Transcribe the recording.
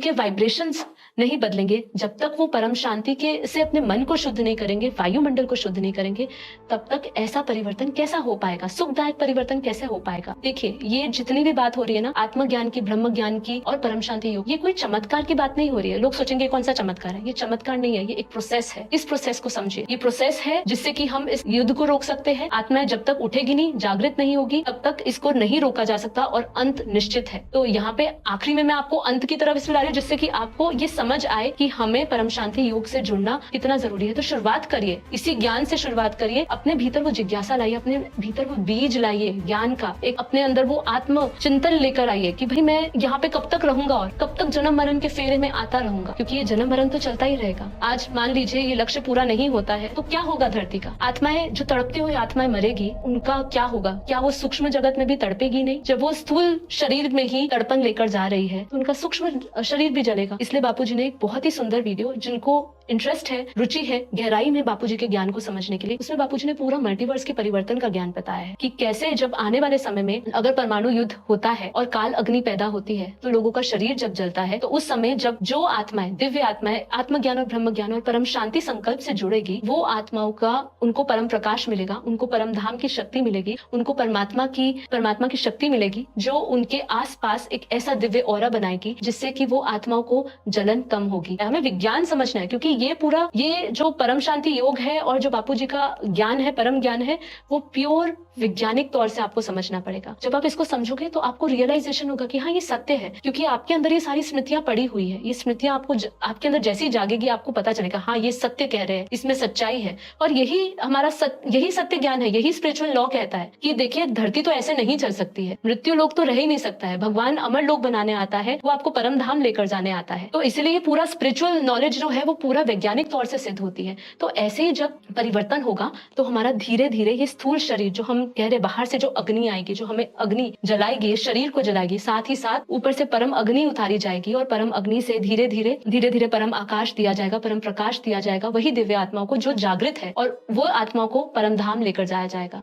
उनके वाइब्रेशंस नहीं बदलेंगे, जब तक वो परम शांति के से अपने मन को शुद्ध नहीं करेंगे, वायुमंडल को शुद्ध नहीं करेंगे, तब तक ऐसा परिवर्तन कैसा हो पाएगा, सुखदायक परिवर्तन कैसे हो पाएगा। देखिए, ये जितनी भी बात हो रही है ना, आत्मज्ञान की, ब्रह्म ज्ञान की और परम शांति योग, ये कोई चमत्कार की बात नहीं हो रही है। लोग सोचेंगे कौन सा चमत्कार है, ये चमत्कार नहीं है, ये एक प्रोसेस है। इस प्रोसेस को समझिए, ये प्रोसेस है जिससे कि हम इस युद्ध को रोक सकते हैं। आत्मा जब तक उठेगी नहीं, जागृत नहीं होगी, तब तक इसको नहीं रोका जा सकता और अंत निश्चित है। तो यहाँ पे आखिरी में मैं आपको अंत की तरफ इसलिए ला रही हूँ जिससे कि आपको ये समझ आए कि हमें परम शांति योग से जुड़ना कितना जरूरी है। तो शुरुआत करिए, इसी ज्ञान से शुरुआत करिए। अपने भीतर वो जिज्ञासा लाइए, अपने भीतर वो बीज लाइए ज्ञान का, एक अपने अंदर वो आत्म चिंतन लेकर आइए कि भाई मैं यहाँ पे कब तक रहूंगा और कब तक जन्म मरण के फेरे में आता रहूंगा, क्योंकि ये जन्म मरण तो चलता ही रहेगा। आज मान लीजिए ये लक्ष्य पूरा नहीं होता है तो क्या होगा धरती का। आत्माएं जो तड़पती हुई आत्माएं मरेगी, उनका क्या होगा? क्या वो सूक्ष्म जगत में भी तड़पेगी नहीं? जब वो स्थूल शरीर में ही तड़पन लेकर जा रही है तो उनका सूक्ष्म शरीर भी जलेगा। इसलिए बापूजी ने एक बहुत ही सुंदर वीडियो, जिनको इंटरेस्ट है, रुचि है गहराई में बापूजी के ज्ञान को समझने के लिए, उसमें बापूजी ने पूरा मल्टीवर्स के परिवर्तन का ज्ञान बताया है कि कैसे जब आने वाले समय में अगर परमाणु युद्ध होता है और काल अग्नि पैदा होती है तो लोगों का शरीर जब जलता है, तो उस समय जब जो आत्माएं, दिव्य आत्माएं आत्मज्ञान और ब्रह्म ज्ञान और परम शांति संकल्प से जुड़ेगी, वो आत्माओं का, उनको परम प्रकाश मिलेगा, उनको परम धाम की शक्ति मिलेगी, उनको परमात्मा की शक्ति मिलेगी, जो उनके आसपास एक ऐसा दिव्य ऑरा बनाएगी जिससे कि वो आत्माओं को जलन कम होगी। हमें विज्ञान समझना है, क्योंकि ये जो परम शांति योग है और जो बापूजी का ज्ञान है, परम ज्ञान है, वो प्योर वैज्ञानिक तौर से आपको समझना पड़ेगा। जब आप इसको समझोगे तो आपको रियलाइजेशन होगा कि हाँ ये सत्य है, क्योंकि आपके अंदर ये सारी स्मृतियां पड़ी हुई है। ये स्मृतियां आपके अंदर जैसी जागेगी आपको पता चलेगा हाँ ये सत्य कह रहे हैं, इसमें सच्चाई है। और यही हमारा यही सत्य ज्ञान है, यही स्पिरिचुअल लॉ कहता है कि देखिए धरती तो ऐसे नहीं चल सकती है, मृत्यु लोक तो रह ही नहीं सकता है, भगवान अमर लोक बनाने आता है, वो आपको परम धाम लेकर जाने आता है। तो इसलिए ये पूरा स्पिरिचुअल नॉलेज जो है वो पूरा वैज्ञानिक तौर से सिद्ध होती है। तो ऐसे ही जब परिवर्तन होगा तो हमारा धीरे धीरे ये स्थूल शरीर, जो हम कह रहे बाहर से जो अग्नि आएगी, जो हमें अग्नि जलाएगी, शरीर को जलाएगी, साथ ही साथ ऊपर से परम अग्नि उतारी जाएगी और परम अग्नि से धीरे धीरे परम आकाश दिया जाएगा, परम प्रकाश दिया जाएगा, वही दिव्य आत्माओं को जो जागृत है, और वो आत्माओं को परम धाम लेकर जाया जाएगा।